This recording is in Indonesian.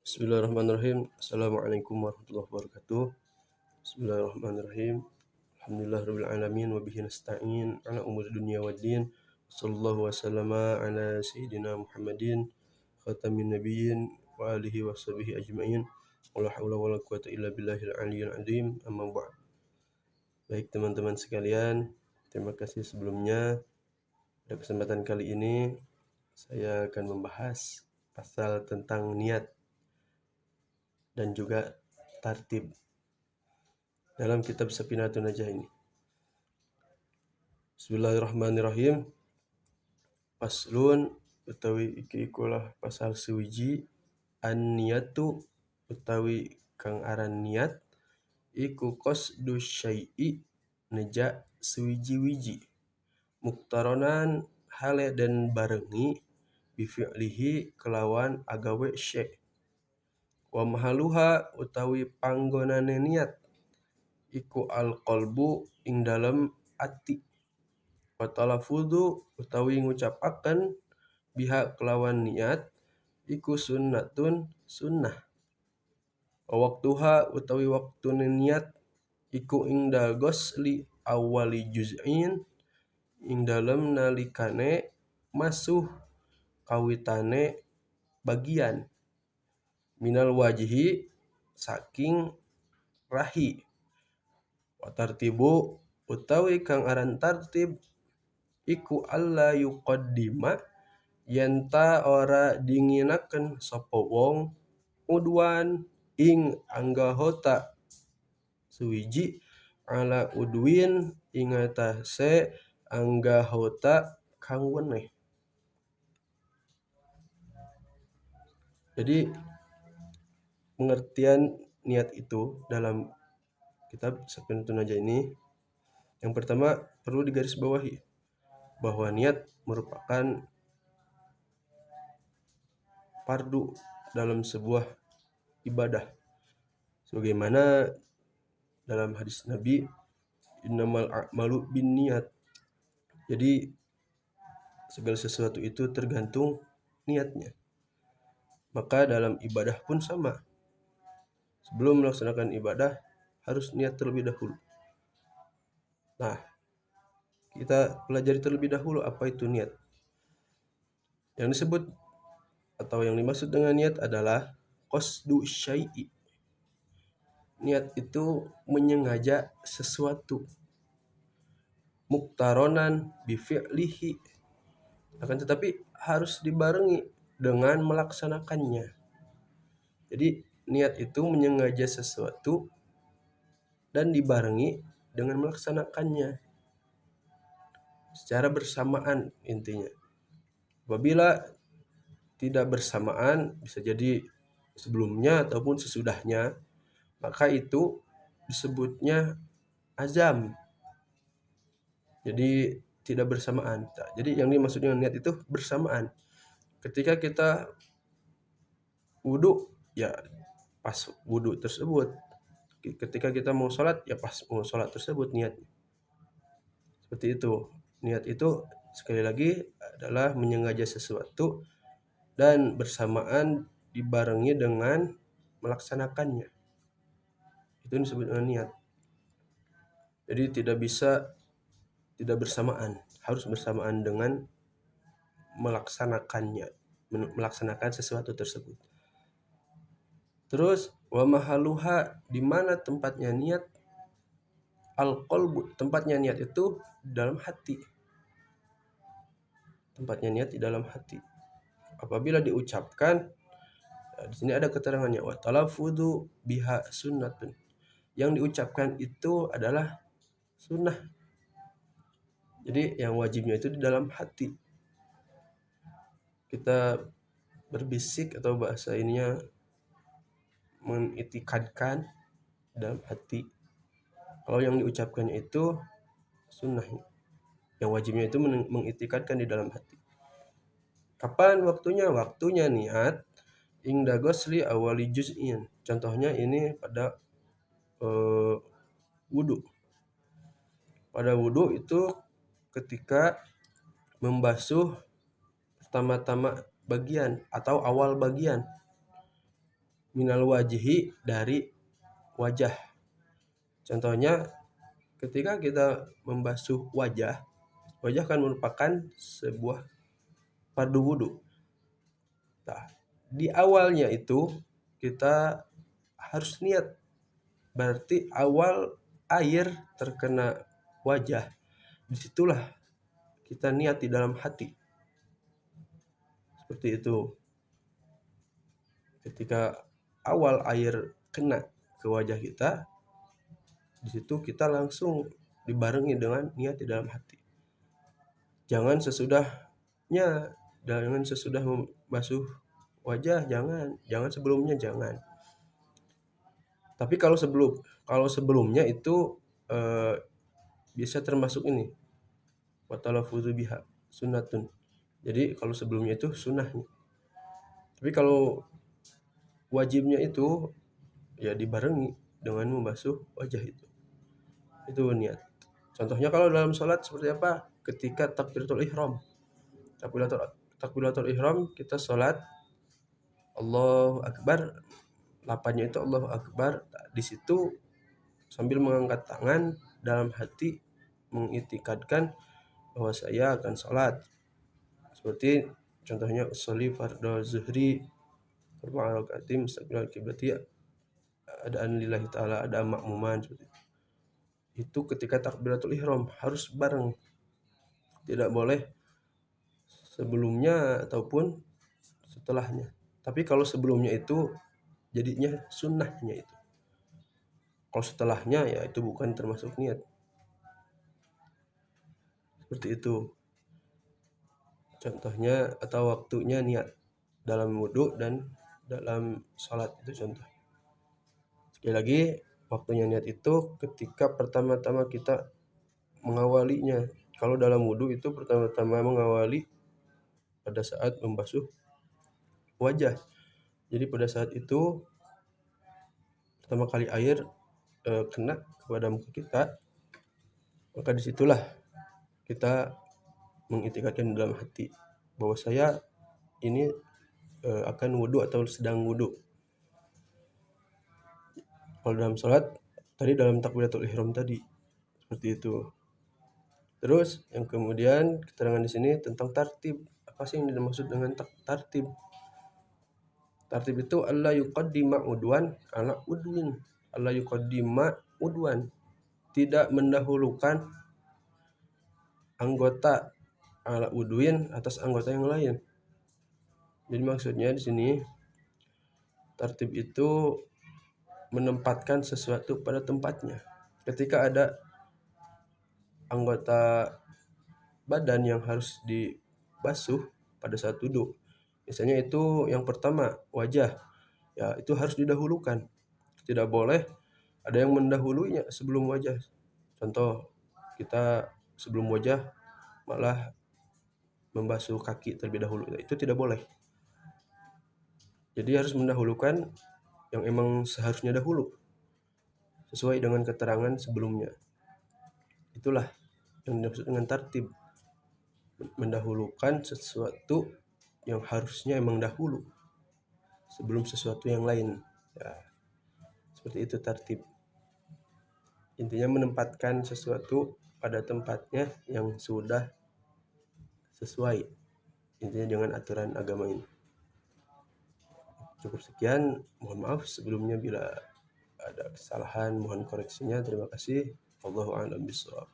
Bismillahirrahmanirrahim. Assalamualaikum warahmatullahi wabarakatuh. Bismillahirrahmanirrahim. Alhamdulillahirabbil alamin wa bihi nasta'in ala umuri dunya waddin. Sallallahu wasallama ala sayyidina Muhammadin khatamin nabiyyin wa alihi wa sahbihi ajma'in. Wala haula wala quwata illa billahil aliyyil azim. Amma ba'd. Baik teman-teman sekalian, terima kasih sebelumnya. Pada kesempatan kali ini saya akan membahas pasal tentang niat dan juga tartib dalam kitab Safinatun Najah ini. Bismillahirrahmanirrahim. Paslun utawi iki ikulah pasal sewiji an-niyatu utawi kang aran niat iku qasdu syai'i neja sewiji-wiji muktaronan hale dan barengi bifi'lihi kelawan agawe syai' wa mahaluha utawi panggonane niat iku al-qalbu ing dalem ati wa talaffuzu utawi ngucapaken biha kelawan niat iku sunnatun sunnah wa waktuha utawi waktune niat iku ing dalgosli awali juz'in ing dalem nalikane masuh kawitane bagian minal wajhi saking rahi wa tartibu utawi kang aran tartib iku alla yuqaddima yenta ora dinginaken sapa wong udwan ing anggahota suwiji ala udwin ing atase anggahota kang weneh. Jadi pengertian niat itu dalam kitab Safinatun Najah ini, yang pertama perlu digarisbawahi bahwa niat merupakan fardu dalam sebuah ibadah. Sebagaimana dalam hadis Nabi, innamal a'malu binniyat. Jadi segala sesuatu itu tergantung niatnya. Maka dalam ibadah pun sama. Sebelum melaksanakan ibadah harus niat terlebih dahulu. Nah, kita pelajari terlebih dahulu apa itu niat. Yang disebut atau yang dimaksud dengan niat adalah qasdu syai'i. Niat itu menyengaja sesuatu. Muktaronan bifi'lihi. Akan tetapi harus dibarengi dengan melaksanakannya. Jadi niat itu menyengaja sesuatu dan dibarengi dengan melaksanakannya secara bersamaan intinya. Apabila tidak bersamaan, bisa jadi sebelumnya ataupun sesudahnya, maka itu disebutnya azam. Jadi tidak bersamaan. Jadi yang dimaksud dengan niat itu bersamaan. Ketika kita wudu, ya pas wudu tersebut. Ketika kita mau sholat, ya pas mau sholat tersebut niatnya. Seperti itu. Niat itu sekali lagi adalah menyengaja sesuatu dan bersamaan dibarengi dengan melaksanakannya. Itu disebut dengan niat. Jadi tidak bisa tidak bersamaan, harus bersamaan dengan melaksanakannya, melaksanakan sesuatu tersebut. Terus wa mahaluha, di mana tempatnya niat? Al-qalbu, tempatnya niat itu dalam hati. Tempatnya niat di dalam hati. Apabila diucapkan, di sini ada keterangannya wa talaffuzu biha sunnatun. Yang diucapkan itu adalah sunnah. Jadi yang wajibnya itu di dalam hati. Kita berbisik atau bahasa ininya mengitikadkan dalam hati. Kalau yang diucapkannya itu sunnah. Yang wajibnya itu mengitikadkan di dalam hati. Kapan waktunya? Waktunya niat ingda ghusli awali juz'in. Contohnya ini pada wudu. Pada wudu itu ketika membasuh pertama-tama bagian atau awal bagian. minal wajhi, dari wajah. Contohnya ketika kita membasuh wajah kan merupakan sebuah fardu wudu. Nah, di awalnya itu kita harus niat. Berarti awal air terkena wajah, disitulah kita niat di dalam hati. Seperti itu. Ketika awal air kena ke wajah kita, di situ kita langsung dibarengi dengan niat di dalam hati. Jangan sesudahnya, jangan sesudah membasuh wajah, jangan sebelumnya, jangan. Tapi kalau sebelumnya itu bisa termasuk ini, wa talaffuzu biha sunnatun. Jadi kalau sebelumnya itu sunnahnya. Tapi kalau wajibnya itu ya dibarengi dengan membasuh wajah itu. Itu niat. Contohnya kalau dalam sholat seperti apa? Ketika takbiratul ihram. Takbiratul ihram kita sholat Allahu Akbar, lapannya itu Allahu Akbar. Di situ sambil mengangkat tangan dalam hati mengitikadkan bahwa saya akan sholat. Seperti contohnya usolli fardhu zuhri arba'a rakaatin mustaqbilal qiblati adaan lillahi ta'ala, ada makmuman seperti itu. Itu ketika takbiratul ihram harus bareng. Tidak boleh sebelumnya ataupun setelahnya. Tapi kalau sebelumnya itu jadinya sunnahnya itu. Kalau setelahnya ya itu bukan termasuk niat. Seperti itu. Contohnya atau waktunya niat dalam wudhu dan dalam sholat itu contoh. Sekali lagi, waktunya niat itu ketika pertama-tama kita mengawalinya. Kalau dalam wudhu itu pertama-tama mengawali pada saat membasuh wajah. Jadi pada saat itu pertama kali air kena kepada muka kita, maka disitulah kita mengitikadkan dalam hati bahwa saya ini akan wudhu atau sedang wudhu. Kalau dalam sholat tadi dalam takbiratul ihram tadi seperti itu. Terus yang kemudian keterangan di sini tentang tartib. Apa sih yang dimaksud dengan tartib? Tartib itu alla yuqaddima udwan ala udwin. Alla yuqaddima udwan, tidak mendahulukan anggota ala udwin atas anggota yang lain. Jadi maksudnya di sini tartib itu menempatkan sesuatu pada tempatnya. Ketika ada anggota badan yang harus dibasuh pada saat duduk, misalnya itu yang pertama wajah, ya itu harus didahulukan. Tidak boleh ada yang mendahulunya sebelum wajah. Contoh, kita sebelum wajah malah membasuh kaki terlebih dahulu, itu tidak boleh. Jadi harus mendahulukan yang emang seharusnya dahulu sesuai dengan keterangan sebelumnya. Itulah yang dimaksud dengan tartib, mendahulukan sesuatu yang harusnya emang dahulu sebelum sesuatu yang lain ya, seperti itu tartib. Intinya menempatkan sesuatu pada tempatnya yang sudah sesuai intinya dengan aturan agama ini. Cukup sekian, mohon maaf sebelumnya bila ada kesalahan, mohon koreksinya. Terima kasih. Wallahu a'lam bishawab.